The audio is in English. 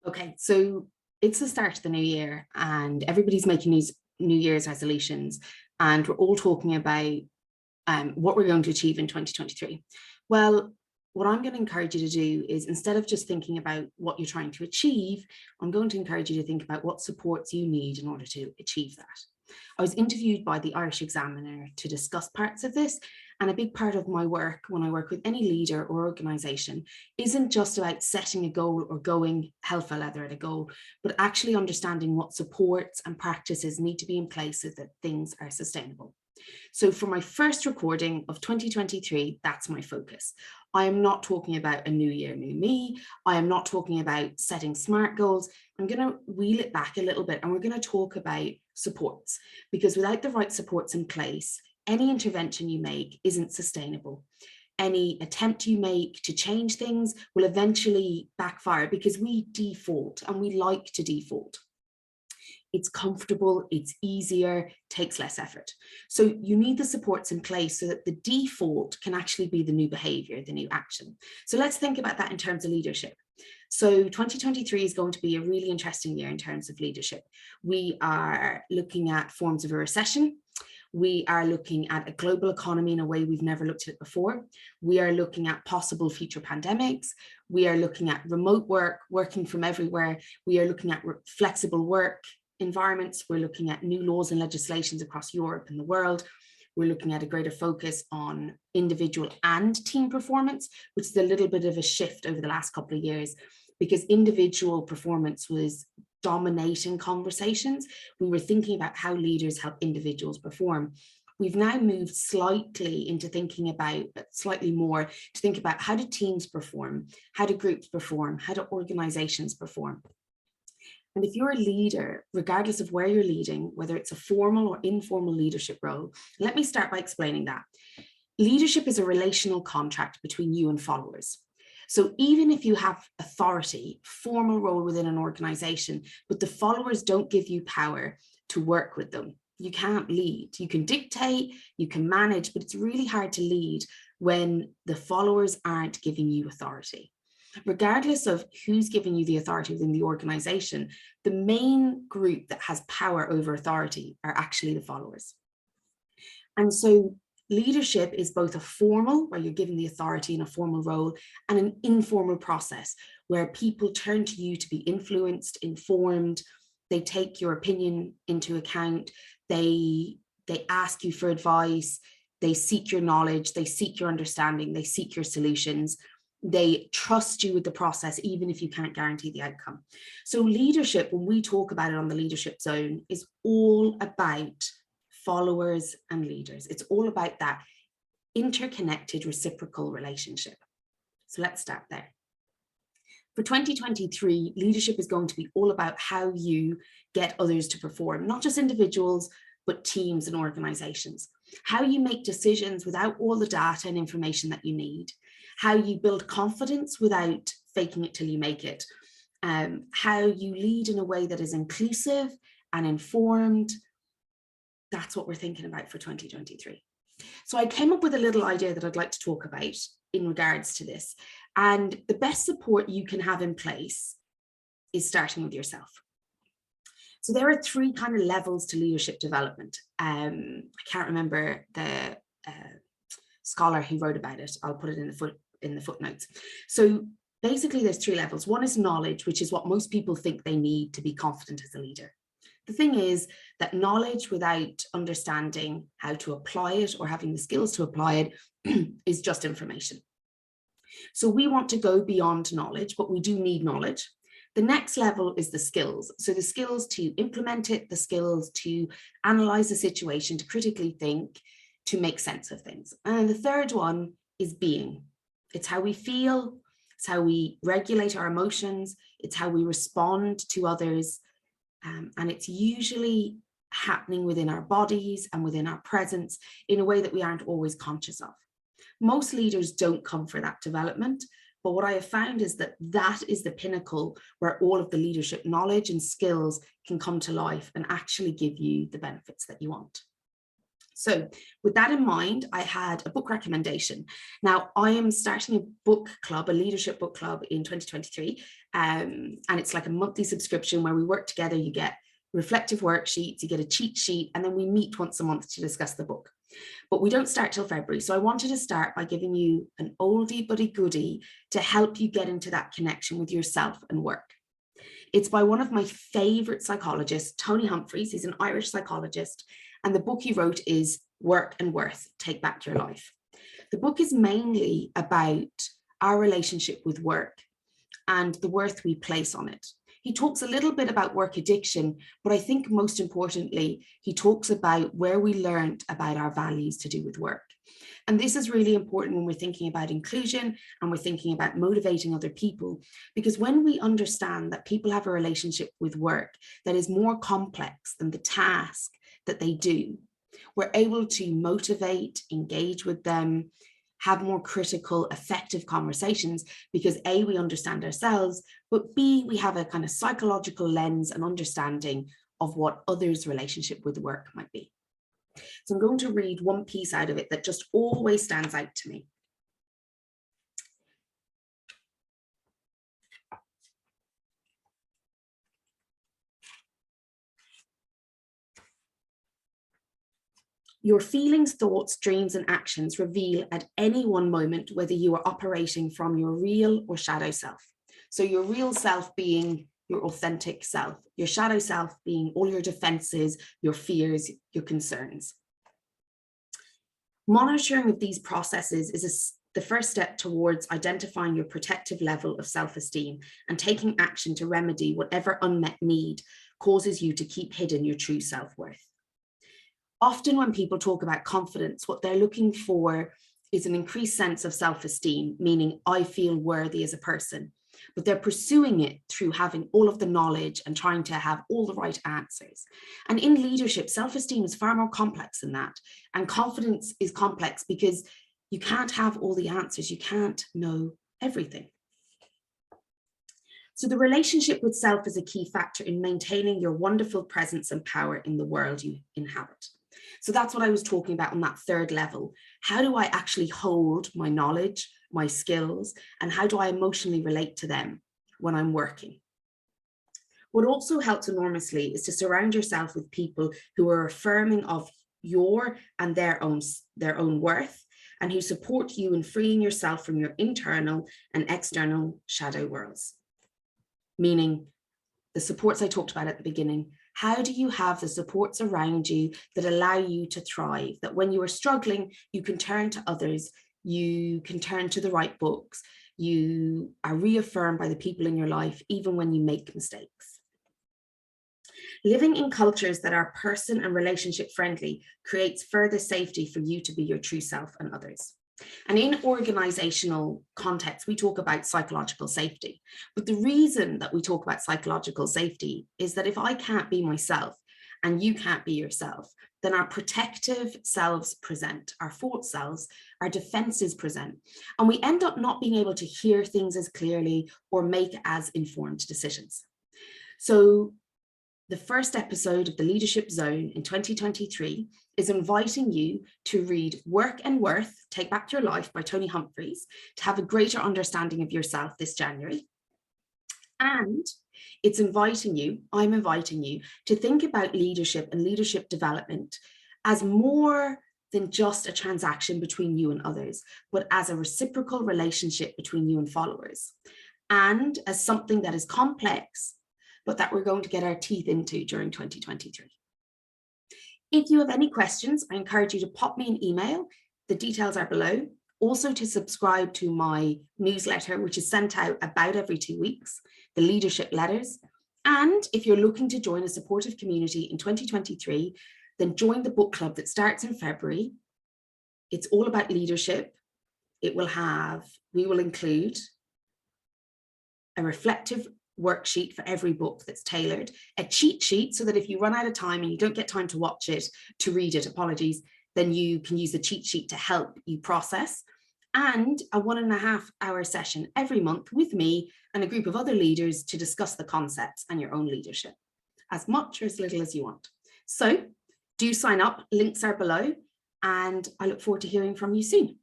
Okay, so it's the start of the new year and everybody's making these New Year's resolutions, and we're all talking about what we're going to achieve in 2023. Well, what I'm going to encourage you to do is, instead of just thinking about what you're trying to achieve, I'm going to encourage you to think about what supports you need in order to achieve that. I was interviewed by the Irish Examiner to discuss parts of this, and a big part of my work when I work with any leader or organisation isn't just about setting a goal or going hell for leather at a goal, but actually understanding what supports and practices need to be in place so that things are sustainable. So for my first recording of 2023, that's my focus. I am not talking about a new year, new me. I am not talking about setting SMART goals. I'm going to wheel it back a little bit and we're going to talk about supports, because without the right supports in place, any intervention you make isn't sustainable. Any attempt you make to change things will eventually backfire, because we default and we like to default. It's comfortable, it's easier, takes less effort. So you need the supports in place so that the default can actually be the new behavior, the new action. So let's think about that in terms of leadership. So 2023 is going to be a really interesting year in terms of leadership. We are looking at forms of a recession. We are looking at a global economy in a way we've never looked at it before. We are looking at possible future pandemics. We are looking at remote work, working from everywhere. We are looking at flexible work environments. We're looking at new laws and legislations across Europe and the world. We're looking at a greater focus on individual and team performance, which is a little bit of a shift over the last couple of years, because individual performance was dominating conversations. We were thinking about how leaders help individuals perform. We've now moved slightly into thinking about, slightly more, to think about how do teams perform, how do groups perform, how do organizations perform. And if you're a leader, regardless of where you're leading, whether it's a formal or informal leadership role, let me start by explaining that. Leadership is a relational contract between you and followers. So even if you have authority, formal role within an organization, but the followers don't give you power to work with them, you can't lead. You can dictate, you can manage, but it's really hard to lead when the followers aren't giving you authority. Regardless of who's giving you the authority within the organization, the main group that has power over authority are actually the followers. And so leadership is both a formal, where you're given the authority in a formal role, and an informal process where people turn to you to be influenced, informed. They take your opinion into account. They ask you for advice. They seek your knowledge. They seek your understanding. They seek your solutions. They trust you with the process, even if you can't guarantee the outcome. So leadership, when we talk about it on the leadership zone, is all about followers and leaders. It's all about that interconnected reciprocal relationship. So let's start there. For 2023, leadership is going to be all about how you get others to perform, not just individuals, but teams and organizations. How you make decisions without all the data and information that you need. How you build confidence without faking it till you make it. How you lead in a way that is inclusive and informed. That's what we're thinking about for 2023. So I came up with a little idea that I'd like to talk about in regards to this. And the best support you can have in place is starting with yourself. So there are three kind of levels to leadership development. I can't remember the scholar who wrote about it. I'll put it in the footnotes. So basically there's three levels. One is knowledge, which is what most people think they need to be confident as a leader. The thing is that knowledge without understanding how to apply it or having the skills to apply it is just information. So we want to go beyond knowledge, but we do need knowledge. The next level is the skills. So the skills to implement it, the skills to analyze the situation, to critically think, to make sense of things. And the third one is being. It's how we feel, it's how we regulate our emotions, it's how we respond to others. And it's usually happening within our bodies and within our presence in a way that we aren't always conscious of. Most leaders don't come for that development, but what I have found is that that is the pinnacle where all of the leadership knowledge and skills can come to life and actually give you the benefits that you want. So with that in mind, I had a book recommendation. Now, I am starting a book club, a leadership book club in 2023. And it's like a monthly subscription where we work together. You get reflective worksheets, you get a cheat sheet, and then we meet once a month to discuss the book. But we don't start till February. So I wanted to start by giving you an oldie but a goodie to help you get into that connection with yourself and work. It's by one of my favorite psychologists, Tony Humphreys. He's an Irish psychologist. And the book he wrote is Work and Worth, Take Back Your Life. The book is mainly about our relationship with work and the worth we place on it. He talks a little bit about work addiction, but I think most importantly, he talks about where we learned about our values to do with work. And this is really important when we're thinking about inclusion and we're thinking about motivating other people, because when we understand that people have a relationship with work that is more complex than the task that they do, we're able to motivate, engage with them, have more critical, effective conversations, because A, we understand ourselves, but B, we have a kind of psychological lens and understanding of what others' relationship with work might be. So I'm going to read one piece out of it that just always stands out to me. Your feelings, thoughts, dreams, and actions reveal at any one moment whether you are operating from your real or shadow self. So your real self being your authentic self, your shadow self being all your defenses, your fears, your concerns. Monitoring of these processes is the first step towards identifying your protective level of self-esteem and taking action to remedy whatever unmet need causes you to keep hidden your true self-worth. Often when people talk about confidence, what they're looking for is an increased sense of self-esteem, meaning I feel worthy as a person, but they're pursuing it through having all of the knowledge and trying to have all the right answers. And in leadership, self-esteem is far more complex than that. And confidence is complex because you can't have all the answers. You can't know everything. So the relationship with self is a key factor in maintaining your wonderful presence and power in the world you inhabit. So that's what I was talking about on that third level. How do I actually hold my knowledge, my skills, and how do I emotionally relate to them when I'm working? What also helps enormously is to surround yourself with people who are affirming of your and their own worth, and who support you in freeing yourself from your internal and external shadow worlds. Meaning the supports I talked about at the beginning. How do you have the supports around you that allow you to thrive? That when you are struggling, you can turn to others, you can turn to the right books, you are reaffirmed by the people in your life, even when you make mistakes. Living in cultures that are person and relationship friendly creates further safety for you to be your true self and others. And in organizational context, we talk about psychological safety. But the reason that we talk about psychological safety is that if I can't be myself and you can't be yourself, then our protective selves present, our false selves, our defenses present, and we end up not being able to hear things as clearly or make as informed decisions. So the first episode of the Leadership Zone in 2023 is inviting you to read Work and Worth, Take Back Your Life by Tony Humphreys to have a greater understanding of yourself this January. And it's I'm inviting you to think about leadership and leadership development as more than just a transaction between you and others, but as a reciprocal relationship between you and followers, and as something that is complex, but that we're going to get our teeth into during 2023. If you have any questions, I encourage you to pop me an email. The details are below. Also to subscribe to my newsletter, which is sent out about every 2 weeks, the leadership letters. And if you're looking to join a supportive community in 2023, then join the book club that starts in February. It's all about leadership. We will include a reflective worksheet for every book that's tailored, a cheat sheet so that if you run out of time and you don't get time to watch it, to read it, apologies, then you can use the cheat sheet to help you process, and a 1.5 hour session every month with me and a group of other leaders to discuss the concepts and your own leadership, as much or as little as you want. So do sign up, links are below, and I look forward to hearing from you soon.